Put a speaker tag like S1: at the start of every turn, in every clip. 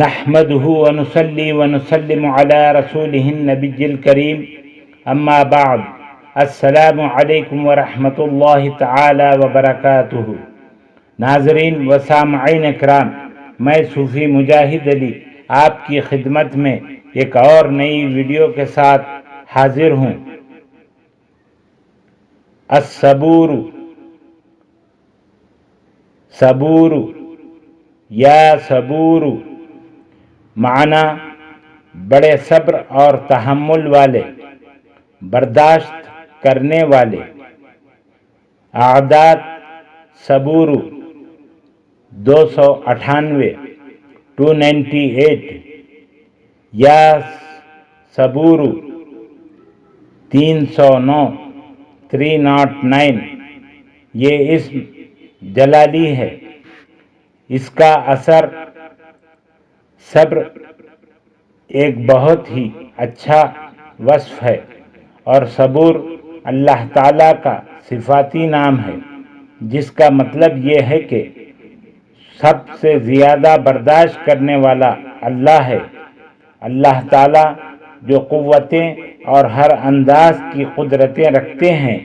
S1: نحمده ونصلي ونسلم على رسوله النبي الكريم اما بعد السلام علیکم ورحمۃ اللہ تعالی وبرکاتہ۔ ناظرین و سامعین اکرام، میں صوفی مجاہد علی آپ کی خدمت میں ایک اور نئی ویڈیو کے ساتھ حاضر ہوں۔ الصبور، صبور یا صبور معنی بڑے صبر اور تحمل والے، برداشت کرنے والے۔ اعداد صبور 298 298 یا صبور 309 309۔ یہ اسم جلالی ہے۔ اس کا اثر صبر ایک بہت ہی اچھا وصف ہے، اور صبور اللہ تعالیٰ کا صفاتی نام ہے، جس کا مطلب یہ ہے کہ سب سے زیادہ برداشت کرنے والا اللہ ہے۔ اللہ تعالیٰ جو قوتیں اور ہر انداز کی قدرتیں رکھتے ہیں،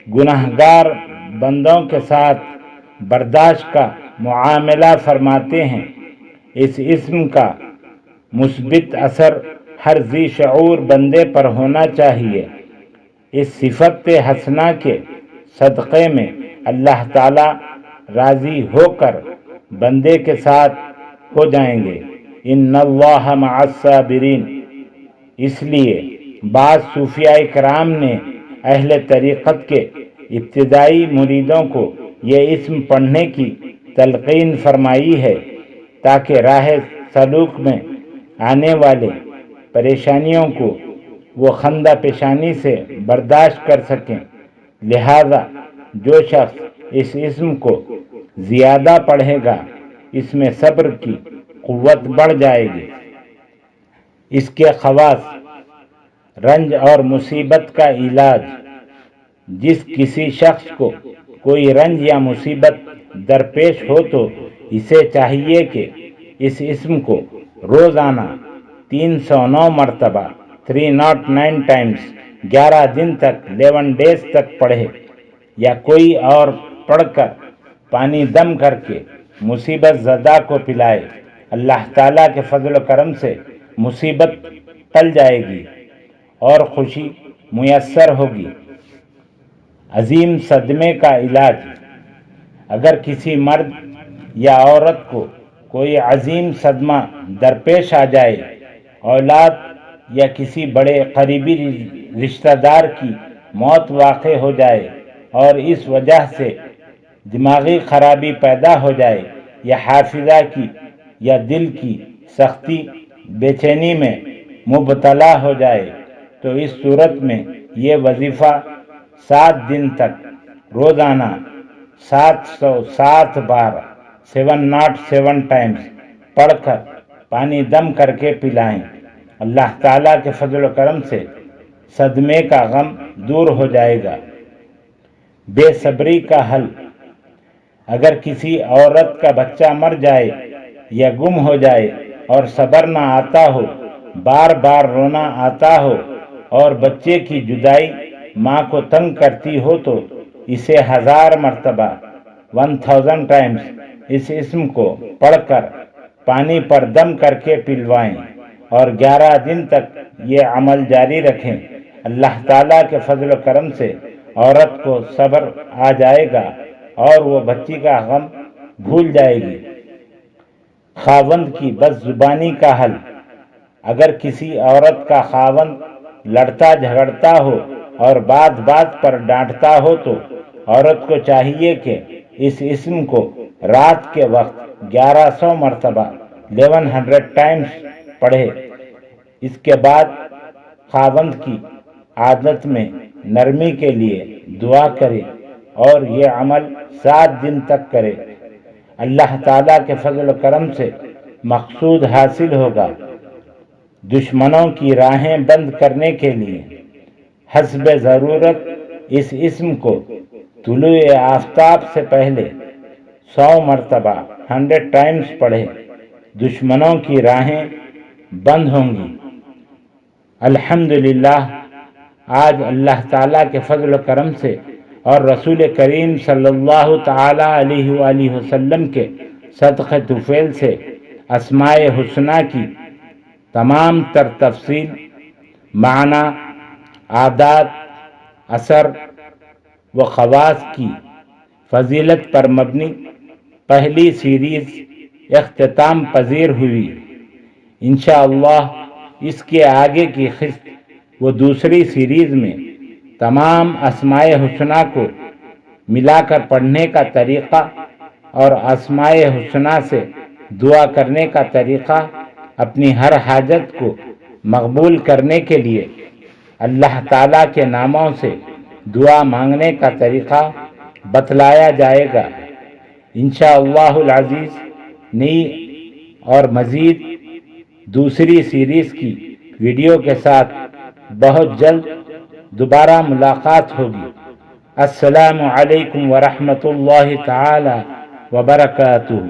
S1: گناہگار بندوں کے ساتھ برداشت کا معاملہ فرماتے ہیں۔ اس اسم کا مثبت اثر ہر ذی شعور بندے پر ہونا چاہیے۔ اس صفت حسنہ کے صدقے میں اللہ تعالی راضی ہو کر بندے کے ساتھ ہو جائیں گے۔ ان اللہ مع الصابرین۔ اس لیے بعض صوفیاء کرام نے اہل طریقت کے ابتدائی مریدوں کو یہ اسم پڑھنے کی تلقین فرمائی ہے، تاکہ راہ سلوک میں آنے والے پریشانیوں کو وہ خندہ پیشانی سے برداشت کر سکیں۔ لہذا جو شخص اس اسم کو زیادہ پڑھے گا، اس میں صبر کی قوت بڑھ جائے گی۔ اس کے خواص: رنج اور مصیبت کا علاج۔ جس کسی شخص کو کوئی رنج یا مصیبت درپیش ہو تو اسے چاہیے کہ اس اسم کو روزانہ 309 مرتبہ 309 ٹائمز 11 دن تک 11 ڈیز تک پڑھے، یا کوئی اور پڑھ کر پانی دم کر کے مصیبت زدہ کو پلائے۔ اللہ تعالیٰ کے فضل و کرم سے مصیبت ٹل جائے گی اور خوشی میسر ہوگی۔ عظیم صدمے کا علاج۔ اگر کسی مرد یا عورت کو کوئی عظیم صدمہ درپیش آ جائے، اولاد یا کسی بڑے قریبی رشتہ دار کی موت واقع ہو جائے، اور اس وجہ سے دماغی خرابی پیدا ہو جائے، یا حافظہ کی یا دل کی سختی بے چینی میں مبتلا ہو جائے، تو اس صورت میں یہ وظیفہ 7 دن تک روزانہ 707 بار 707 ٹائمز پڑھ کر پانی دم کر کے پلائیں۔ اللہ تعالیٰ کے فضل و کرم سے صدمے کا غم دور ہو جائے گا۔ بے صبری کا حل۔ اگر کسی عورت کا بچہ مر جائے یا گم ہو جائے اور صبر نہ آتا ہو، بار بار رونا آتا ہو، اور بچے کی جدائی ماں کو تنگ کرتی ہو، تو اسے 1000 مرتبہ 1000 ٹائمز اس اسم کو پڑھ کر پانی پر دم کر کے پلوائیں، اور 11 دن تک یہ عمل جاری رکھیں۔ اللہ تعالیٰ کے فضل و کرم سے عورت کو صبر آ جائے گا اور وہ بچی کا غم بھول جائے گی۔ خاوند کی بد زبانی کا حل۔ اگر کسی عورت کا خاوند لڑتا جھگڑتا ہو اور بات بات پر ڈانٹتا ہو، تو عورت کو چاہیے کہ اس اسم کو رات کے وقت 1100 مرتبہ 1100 ٹائمز پڑھے۔ اس کے بعد خاوند کی عادت میں نرمی کے لیے دعا کرے، اور یہ عمل 7 دن تک کرے۔ اللہ تعالیٰ کے فضل و کرم سے مقصود حاصل ہوگا۔ دشمنوں کی راہیں بند کرنے کے لیے حسب ضرورت اس اسم کو طلوع آفتاب سے پہلے 100 مرتبہ 100 ٹائمز پڑھے۔ دشمنوں کی راہیں بند ہوں گی۔ الحمدللہ آج اللہ تعالیٰ کے فضل و کرم سے اور رسول کریم صلی اللہ تعالیٰ علیہ وآلہ وسلم کے صدقہ طفیل سے اسماء حسنہ کی تمام تر تفصیل، معنی، عادات، اثر و خواص کی فضیلت پر مبنی پہلی سیریز اختتام پذیر ہوئی۔ انشاءاللہ اس کے آگے کی قسط وہ دوسری سیریز میں تمام اسماء حسنہ کو ملا کر پڑھنے کا طریقہ اور اسماء حسنہ سے دعا کرنے کا طریقہ، اپنی ہر حاجت کو مقبول کرنے کے لیے اللہ تعالیٰ کے ناموں سے دعا مانگنے کا طریقہ بتلایا جائے گا۔ انشاءاللہ العزیز نئی اور مزید دوسری سیریز کی ویڈیو کے ساتھ بہت جلد دوبارہ ملاقات ہوگی۔ السلام علیکم ورحمۃ اللہ تعالی وبرکاتہ۔